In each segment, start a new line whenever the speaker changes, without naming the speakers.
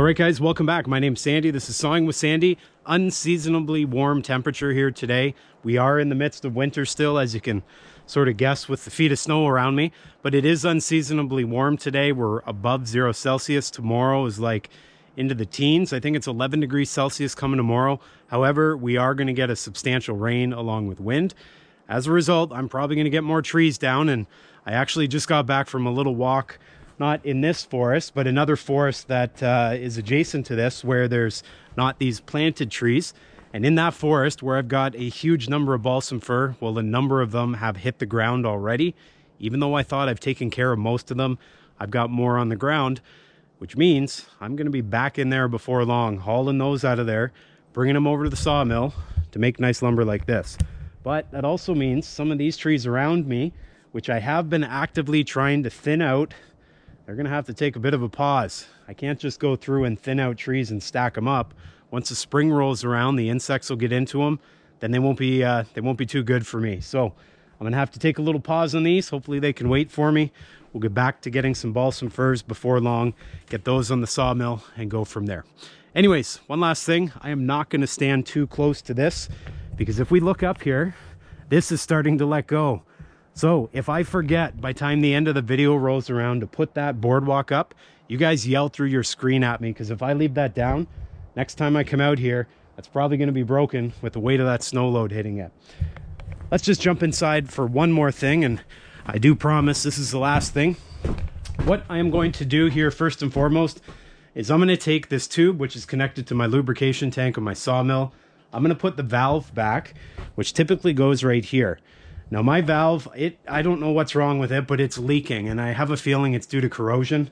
Alright guys, welcome back. My name's Sandy. This is Sawing with Sandy. Unseasonably warm temperature here today. We are in the midst of winter still, as you can sort of guess with the feet of snow around me. But it is unseasonably warm today. We're above 0 Celsius. Tomorrow is like into the teens. I think it's 11 degrees Celsius coming tomorrow. However, we are going to get a substantial rain along with wind. As a result, I'm probably going to get more trees down. And I actually just got back from a little walk, not in this forest, but another forest that is adjacent to this, where there's not these planted trees. And in that forest, where I've got a huge number of balsam fir, well, a number of them have hit the ground already. Even though I thought I've taken care of most of them, I've got more on the ground, which means I'm going to be back in there before long, hauling those out of there, bringing them over to the sawmill to make nice lumber like this. But that also means some of these trees around me, which I have been actively trying to thin out, they're going to have to take a bit of a pause. I can't just go through and thin out trees and stack them up. Once the spring rolls around, the insects will get into them. Then they won't be too good for me. So I'm going to have to take a little pause on these. Hopefully they can wait for me. We'll get back to getting some balsam firs before long, get those on the sawmill and go from there. Anyways, one last thing. I am not going to stand too close to this, because if we look up here, this is starting to let go. So if I forget by the time the end of the video rolls around to put that boardwalk up, you guys yell through your screen at me, because if I leave that down, next time I come out here, that's probably going to be broken with the weight of that snow load hitting it. Let's just jump inside for one more thing, and I do promise this is the last thing. What I am going to do here first and foremost is I'm going to take this tube, which is connected to my lubrication tank of my sawmill. I'm going to put the valve back, which typically goes right here. Now my valve, I don't know what's wrong with it, but it's leaking, and I have a feeling it's due to corrosion.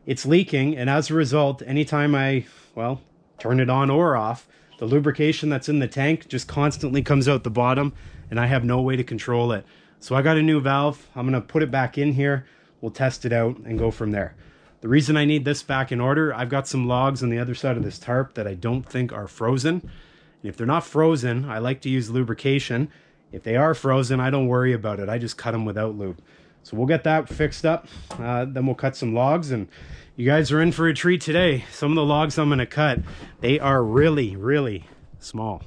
It's leaking, and as a result, anytime I, well, turn it on or off, the lubrication that's in the tank just constantly comes out the bottom, and I have no way to control it. So I got a new valve. I'm going to put it back in here. We'll test it out and go from there. The reason I need this back in order, I've got some logs on the other side of this tarp that I don't think are frozen. And if they're not frozen, I like to use lubrication. If they are frozen, I don't worry about it. I just cut them without lube. So we'll get that fixed up. Then we'll cut some logs, and you guys are in for a treat today. Some of the logs I'm going to cut, they are really, really small.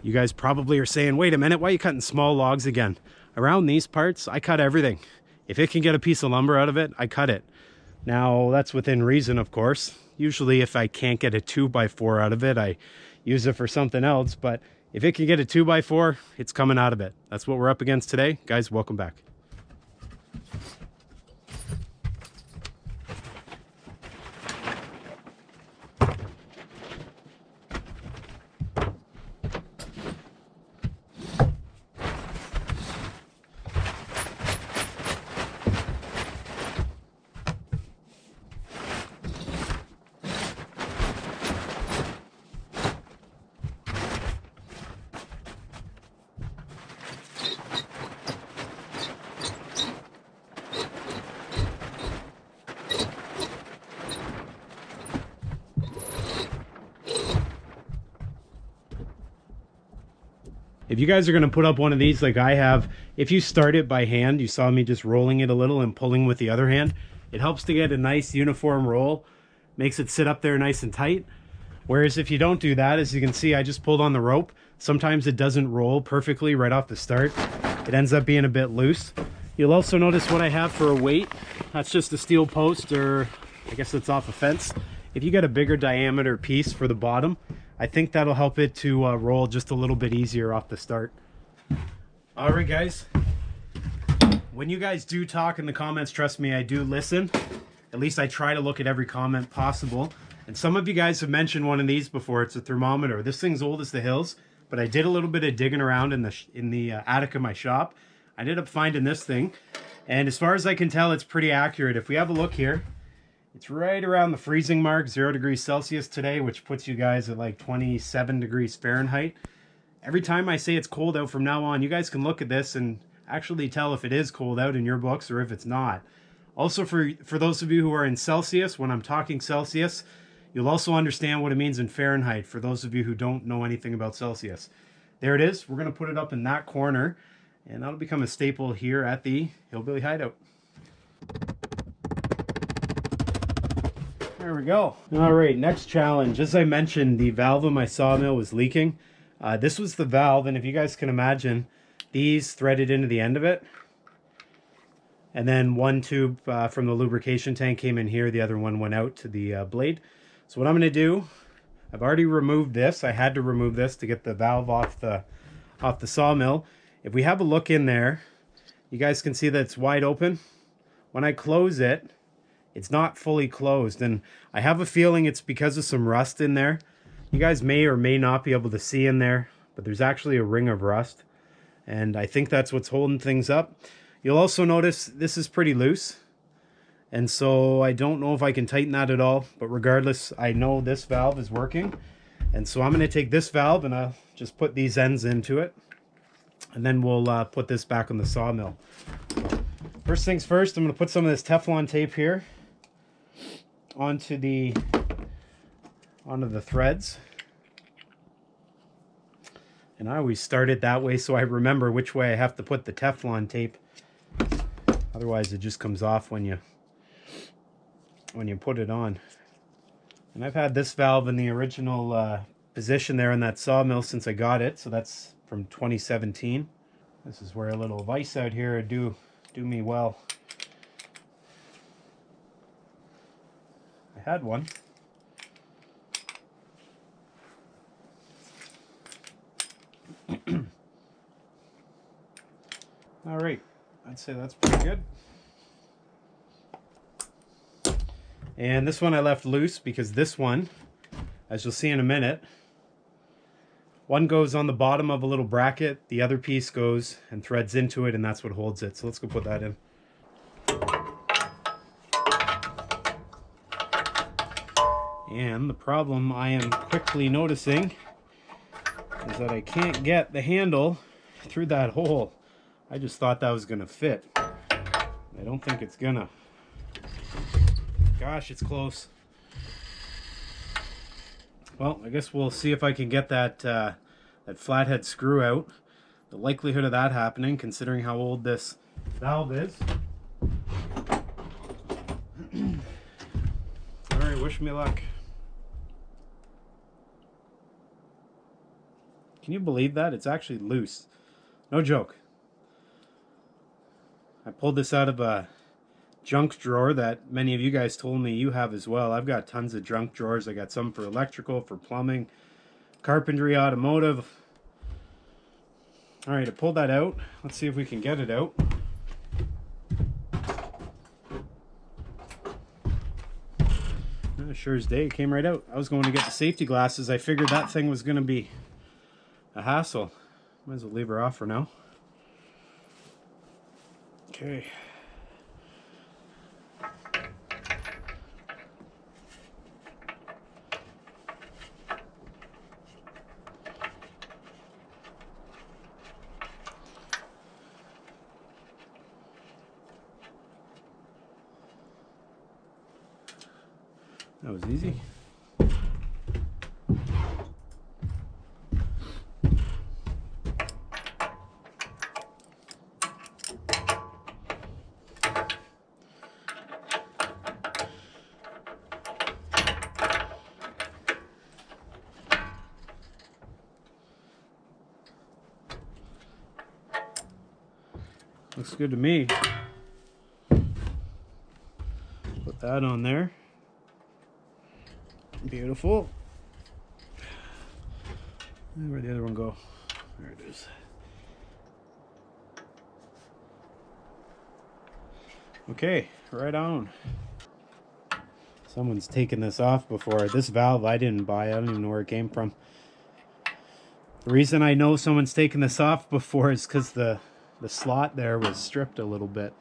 You guys probably are saying, wait a minute, why are you cutting small logs again? Around these parts, I cut everything. If it can get a piece of lumber out of it, I cut it. Now, that's within reason, of course. Usually if I can't get a 2x4 out of it, I use it for something else, but if it can get a 2x4, it's coming out of it. That's what we're up against today. Guys, welcome back. If you guys are going to put up one of these like I have, if you start it by hand, you saw me just rolling it a little and pulling with the other hand, it helps to get a nice uniform roll, makes it sit up there nice and tight. Whereas if you don't do that, as you can see, I just pulled on the rope. Sometimes it doesn't roll perfectly right off the start. It ends up being a bit loose. You'll also notice what I have for a weight. That's just a steel post, or I guess it's off a fence. If you get a bigger diameter piece for the bottom, I think that'll help it to roll just a little bit easier off the start. All right, guys. When you guys do talk in the comments, trust me, I do listen. At least I try to look at every comment possible. And some of you guys have mentioned one of these before. It's a thermometer. This thing's old as the hills, but I did a little bit of digging around in the attic of my shop. I ended up finding this thing, and as far as I can tell, it's pretty accurate. If we have a look here, it's right around the freezing mark, 0 degrees Celsius today, which puts you guys at like 27 degrees Fahrenheit. Every time I say it's cold out from now on, you guys can look at this and actually tell if it is cold out in your books or if it's not. Also, for those of you who are in Celsius, when I'm talking Celsius, you'll also understand what it means in Fahrenheit, for those of you who don't know anything about Celsius. There it is. We're going to put it up in that corner, and that'll become a staple here at the Hillbilly Hideout. There we go. All right, next challenge. As I mentioned, the valve of my sawmill was leaking. This was the valve, and if you guys can imagine, these threaded into the end of it. And then one tube from the lubrication tank came in here. The other one went out to the blade. So what I'm going to do, I've already removed this. I had to remove this to get the valve off the sawmill. If we have a look in there, you guys can see that it's wide open. When I close it, it's not fully closed, and I have a feeling it's because of some rust in there. You guys may or may not be able to see in there, but there's actually a ring of rust, and I think that's what's holding things up. You'll also notice this is pretty loose, and so I don't know if I can tighten that at all, but regardless, I know this valve is working, and so I'm going to take this valve and I'll just put these ends into it, and then we'll put this back on the sawmill. First things first, I'm going to put some of this Teflon tape here onto the threads, and I always start it that way so I remember which way I have to put the Teflon tape. Otherwise it just comes off when you put it on. And I've had this valve in the original position there in that sawmill since I got it, so that's from 2017. This is where a little vise out here would do me well. I had one. All right, I'd say that's pretty good. And this one I left loose because this one, as you'll see in a minute, one goes on the bottom of a little bracket, the other piece goes and threads into it, and that's what holds it. So let's go put that in. And the problem I am quickly noticing is that I can't get the handle through that hole. I just thought that was gonna fit. I don't think it's gonna. Gosh, it's close. Well, I guess we'll see if I can get that that flathead screw out. The likelihood of that happening, considering how old this valve is. All right, wish me luck. Can you believe that? It's actually loose. No joke. I pulled this out of a junk drawer that many of you guys told me you have as well. I've got tons of junk drawers. I got some for electrical, for plumbing, carpentry, automotive. All right, I pulled that out. Let's see if we can get it out. Sure as day, it came right out. I was going to get the safety glasses. I figured that thing was going to be a hassle. Might as well leave her off for now. Okay. That was easy. Looks good to me. Put that on there. Beautiful. And where'd the other one go? There it is. Okay, right on. Someone's taken this off before. This valve I didn't buy. I don't even know where it came from. The reason I know someone's taken this off before is because the slot there was stripped a little bit.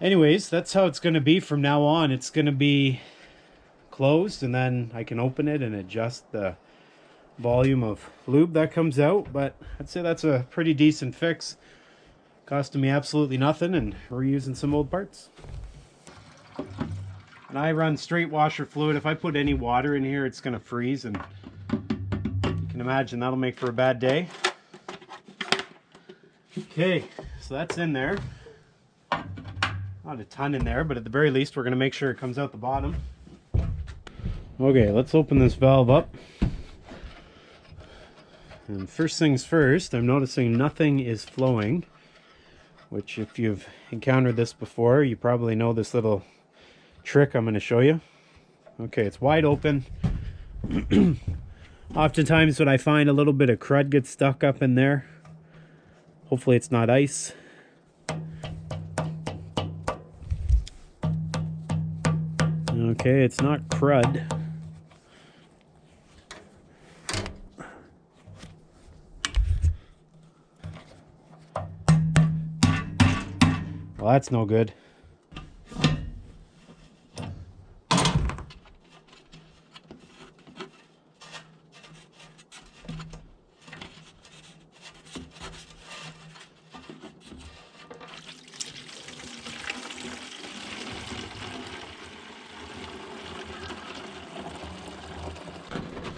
Anyways, that's how it's going to be from now on. It's going to be closed, and then I can open it and adjust the volume of lube that comes out. But I'd say that's a pretty decent fix. Costing me absolutely nothing, and we're using some old parts. And I run straight washer fluid. If I put any water in here, it's going to freeze, and you can imagine that'll make for a bad day. Okay, so that's in there. Not a ton in there, but at the very least we're going to make sure it comes out the bottom. Okay, let's open this valve up. And first things first, I'm noticing nothing is flowing, which if you've encountered this before, you probably know this little trick I'm going to show you. Okay, it's wide open. Oftentimes when I find a little bit of crud gets stuck up in there, hopefully it's not ice. Okay, it's not crud. Well, that's no good.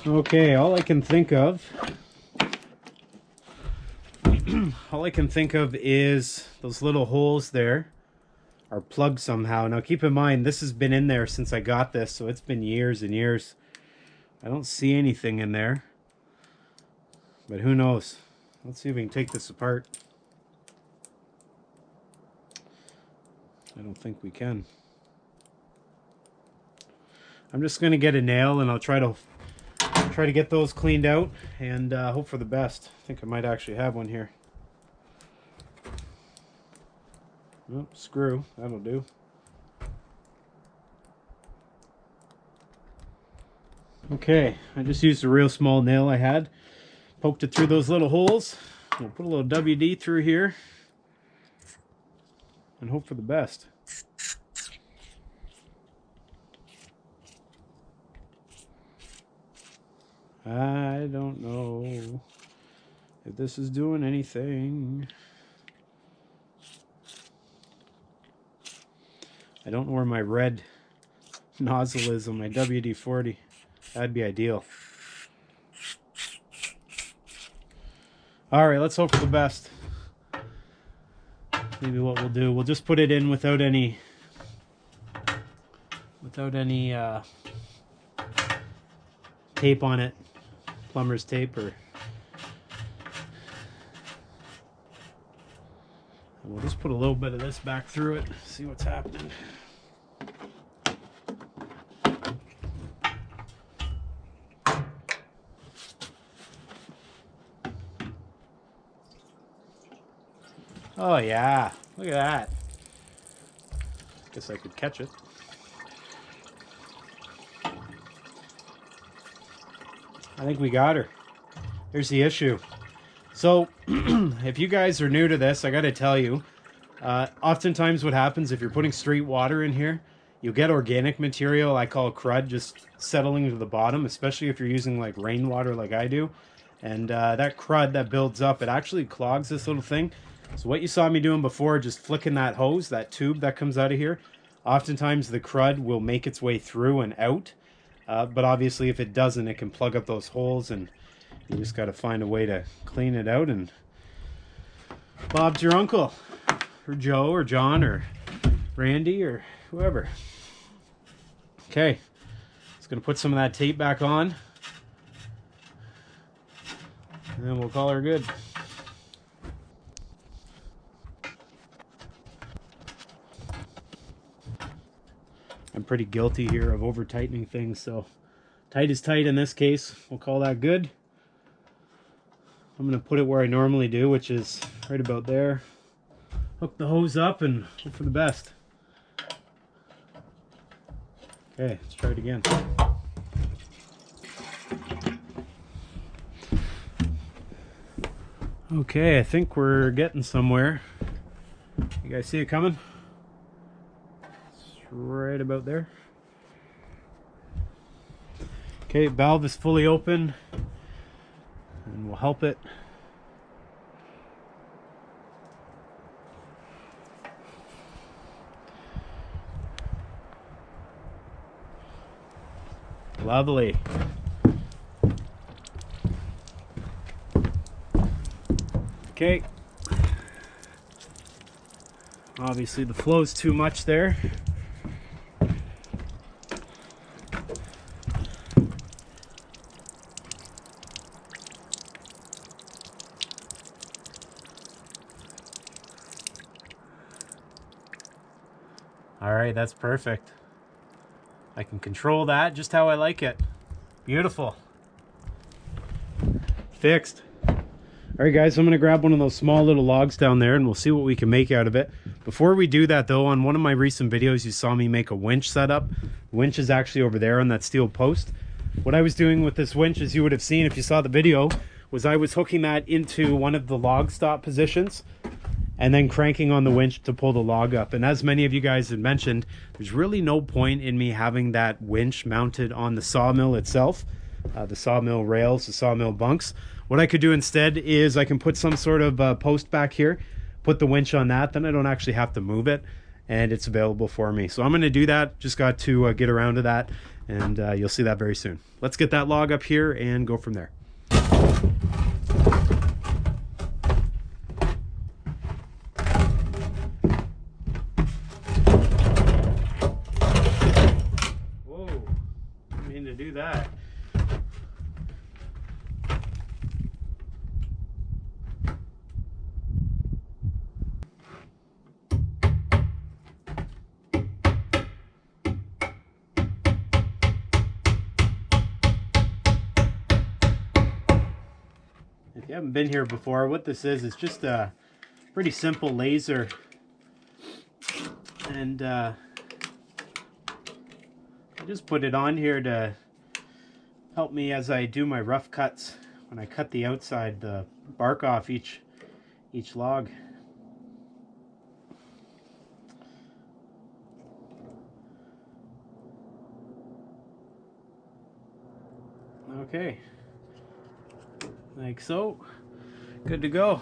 Okay, all I can think of is those little holes there are plugged somehow. Now keep in mind, this has been in there since I got this, so it's been years and years. I don't see anything in there, but who knows? Let's see if we can take this apart. I don't think we can. I'm just going to get a nail and I'll try to get those cleaned out and hope for the best. I think I might actually have one here. Oh, screw, that'll do. Okay, I just used a real small nail I had, poked it through those little holes. We'll put a little WD through here and hope for the best. I don't know if this is doing anything. I don't know where my red nozzle is on my WD-40. That'd be ideal. Alright, let's hope for the best. Maybe what we'll do, we'll just put it in without any tape on it. Plumber's tape, or we'll just put a little bit of this back through it, see what's happening. Oh yeah, look at that. Guess I could catch it. I think we got her. Here's the issue. So, if you guys are new to this, I gotta tell you, oftentimes what happens if you're putting straight water in here, you'll get organic material, I call crud, just settling to the bottom, especially if you're using like rainwater like I do. And that crud that builds up, it actually clogs this little thing. So what you saw me doing before, just flicking that hose, that tube that comes out of here, oftentimes the crud will make its way through and out. But obviously if it doesn't, it can plug up those holes, and you just got to find a way to clean it out. And Bob's your uncle, or Joe, or John, or Randy, or whoever. Okay, just going to put some of that tape back on, and then we'll call her good. I'm pretty guilty here of over tightening things, so tight is tight in this case. We'll call that good. I'm going to put it where I normally do, which is right about there. Hook the hose up and hope for the best. Okay, let's try it again. Okay, I think we're getting somewhere. You guys see it coming? Right about there. Okay, valve is fully open, and we'll help it. Lovely. Okay. Obviously the flow's too much there. All right, that's perfect. I can control that just how I like it. Beautiful. Fixed. All right, guys, I'm gonna grab one of those small little logs down there and we'll see what we can make out of it. Before we do that though, on one of my recent videos, you saw me make a winch setup. The winch is actually over there on that steel post. What I was doing with this winch, as you would have seen if you saw the video, was I was hooking that into one of the log stop positions and then cranking on the winch to pull the log up. And as many of you guys had mentioned, there's really no point in me having that winch mounted on the sawmill itself, the sawmill rails, the sawmill bunks. What I could do instead is I can put some sort of post back here, put the winch on that, then I don't actually have to move it, and it's available for me. So I'm gonna do that, just got to get around to that, and you'll see that very soon. Let's get that log up here and go from there. To do that. If you haven't been here before, what this is just a pretty simple laser, and I just put it on here to help me as I do my rough cuts when I cut the outside, the bark off each log. Okay, like so, good to go.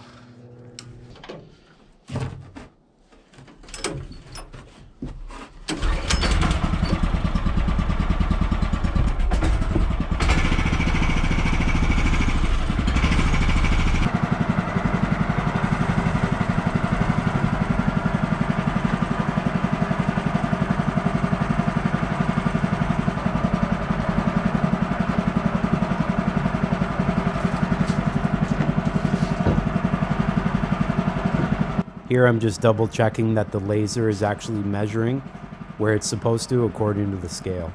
Here I'm just double checking that the laser is actually measuring where it's supposed to according to the scale.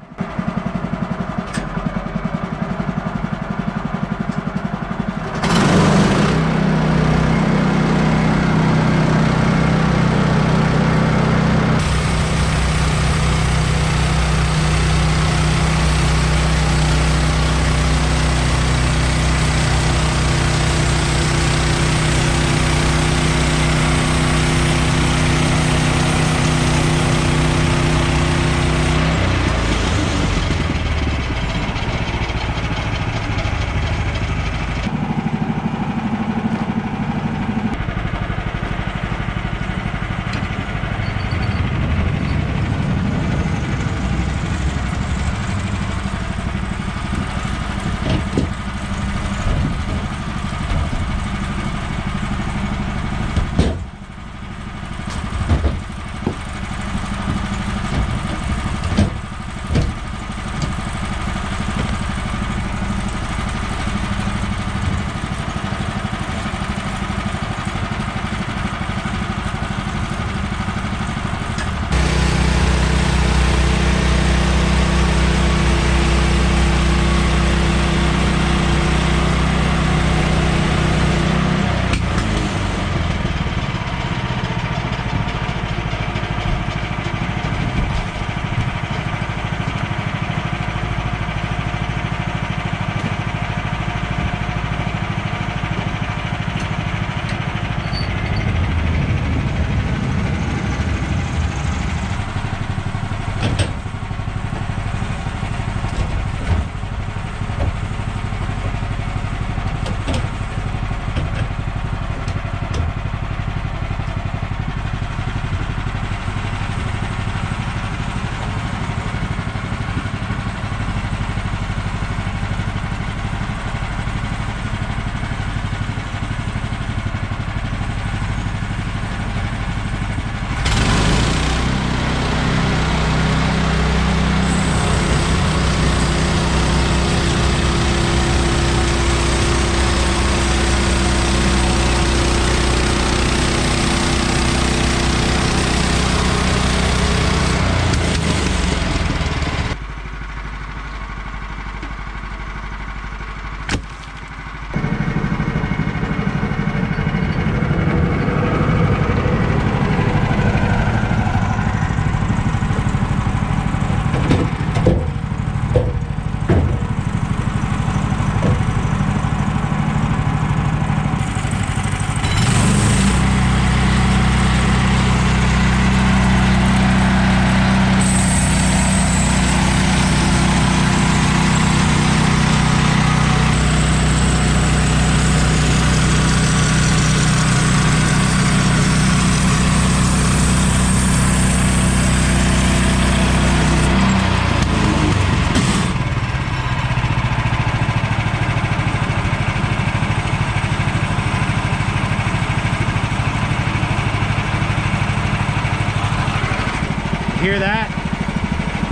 hear that?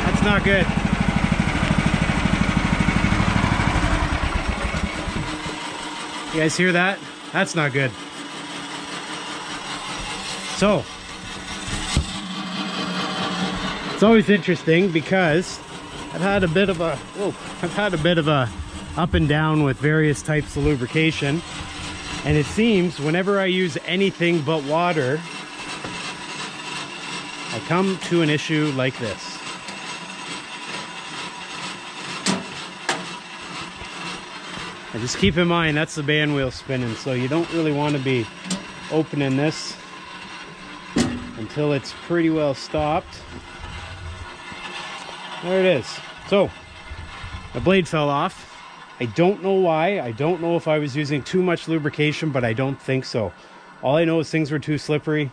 That's not good. You guys hear that? That's not good. So, it's always interesting because I've had a bit of a up and down with various types of lubrication, and it seems whenever I use anything but water, I come to an issue like this. And just keep in mind that's the band wheel spinning, so you don't really want to be opening this until it's pretty well stopped. There it is. So the blade fell off. I don't know why. I don't know if I was using too much lubrication, but I don't think so. All I know is things were too slippery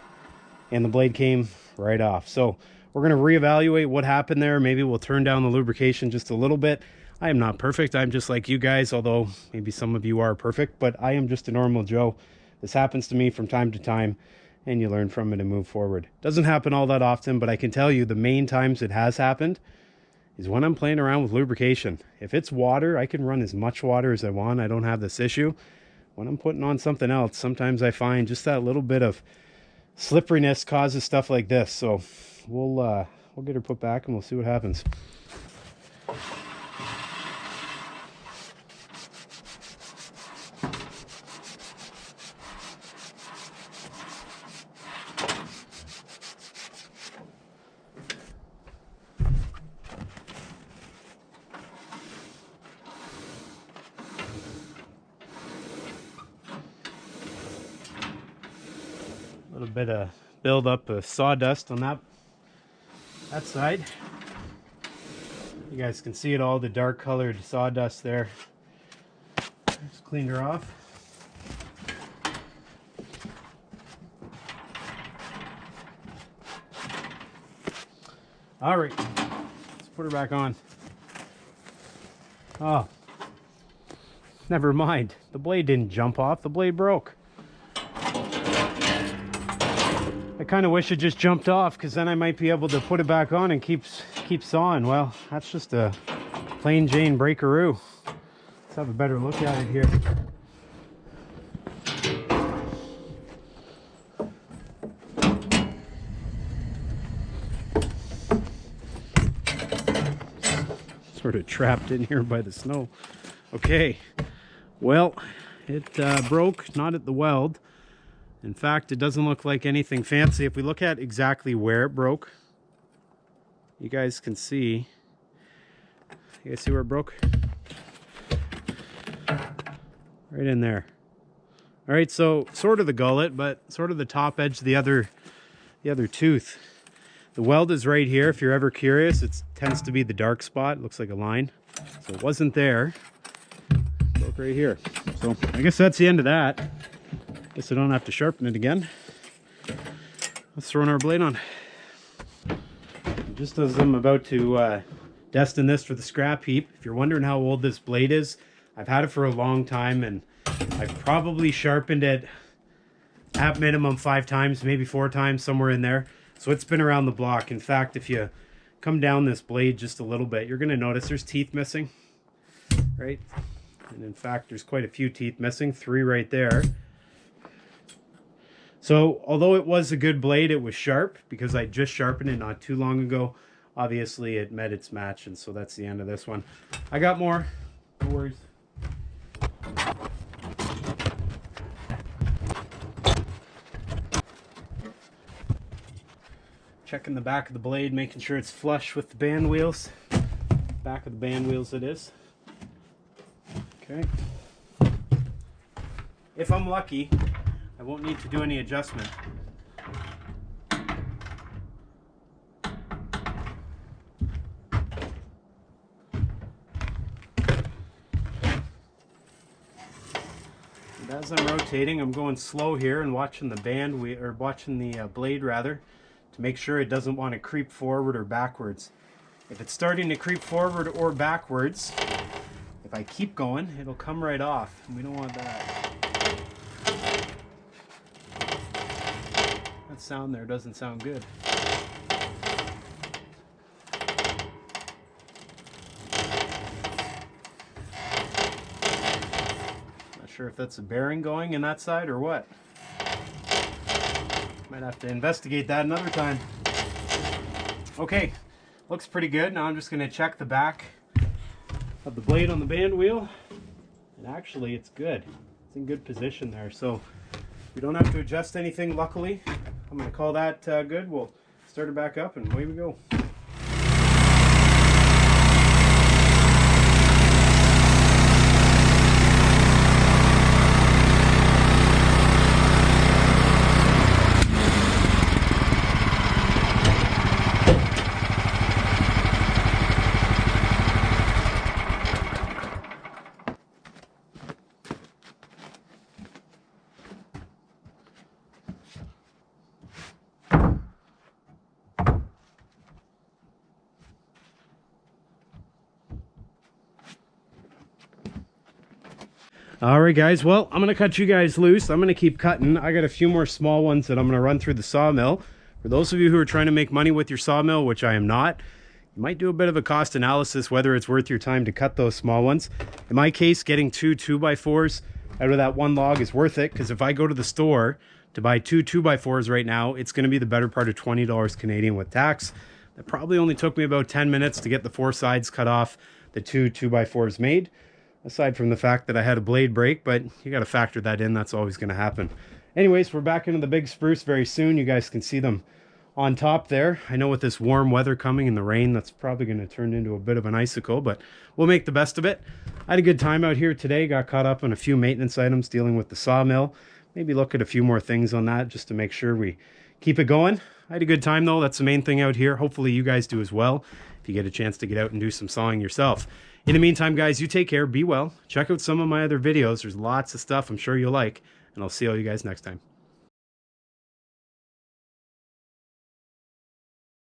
and the blade came right off. So we're going to reevaluate what happened there. Maybe we'll turn down the lubrication just a little bit. I am not perfect. I'm just like you guys, although maybe some of you are perfect, but I am just a normal Joe. This happens to me from time to time, and you learn from it and move forward. Doesn't happen all that often, but I can tell you the main times it has happened is when I'm playing around with lubrication. If it's water, I can run as much water as I want. I don't have this issue. When I'm putting on something else, sometimes I find just that little bit of slipperiness causes stuff like this. So we'll get her put back and we'll see what happens. A little bit of buildup of sawdust on that side. You guys can see it, all the dark colored sawdust there. Just cleaned her off. All right, let's put her back on. Oh, never mind. The blade didn't jump off, the blade broke. I kind of wish it just jumped off, because then I might be able to put it back on and keep sawing. Well, that's just a plain Jane breakaroo. Let's have a better look at it here. Sort of trapped in here by the snow. Okay, well, it broke, not at the weld. In fact, it doesn't look like anything fancy. If we look at exactly where it broke, you guys can see. You guys see where it broke? Right in there. All right, so sort of the gullet, but sort of the top edge of the other tooth. The weld is right here. If you're ever curious, it tends to be the dark spot. It looks like a line. So it wasn't there. It broke right here. So I guess that's the end of that. Guess I don't have to sharpen it again. Let's throw our blade on. Just as I'm about to destine this for the scrap heap, if you're wondering how old this blade is, I've had it for a long time, and I've probably sharpened it at minimum 5 times, maybe 4 times, somewhere in there. So it's been around the block. In fact, if you come down this blade just a little bit, you're going to notice there's teeth missing, right? And in fact, there's quite a few teeth missing, 3 right there. So although it was a good blade, it was sharp because I just sharpened it not too long ago. Obviously it met its match, and so that's the end of this one. I got more, no worries. Checking the back of the blade, making sure it's flush with the band wheels. Back of the band wheels it is. Okay. If I'm lucky, I won't need to do any adjustment. And as I'm rotating, I'm going slow here and watching the blade rather, to make sure it doesn't want to creep forward or backwards. If it's starting to creep forward or backwards, if I keep going, it'll come right off. We don't want that. That sound there doesn't sound good. sure if that's a bearing going in that side or what. Might have to investigate that another time. Okay, looks pretty good. Now I'm just going to check the back of the blade on the band wheel. And actually it's good. It's in good position there. So we don't have to adjust anything, luckily. I'm going to call that good. We'll start it back up and away we go. All right, guys, well, I'm going to cut you guys loose. I'm going to keep cutting. I got a few more small ones that I'm going to run through the sawmill. For those of you who are trying to make money with your sawmill, which I am not, you might do a bit of a cost analysis, whether it's worth your time to cut those small ones. In my case, getting two 2x4s out of that one log is worth it, because if I go to the store to buy two 2x4s right now, it's going to be the better part of $20 Canadian with tax. That probably only took me about 10 minutes to get the four sides cut off, the two 2x4s made. Aside from the fact that I had a blade break, but you got to factor that in. That's always going to happen. Anyways, we're back into the big spruce very soon. You guys can see them on top there. I know with this warm weather coming and the rain, that's probably going to turn into a bit of an icicle, but we'll make the best of it. I had a good time out here today. Got caught up on a few maintenance items dealing with the sawmill. Maybe look at a few more things on that just to make sure we keep it going. I had a good time though. That's the main thing out here. Hopefully you guys do as well, if you get a chance to get out and do some sawing yourself. In the meantime, guys, you take care, be well. Check out some of my other videos. There's lots of stuff I'm sure you'll like, and I'll see all you guys next time.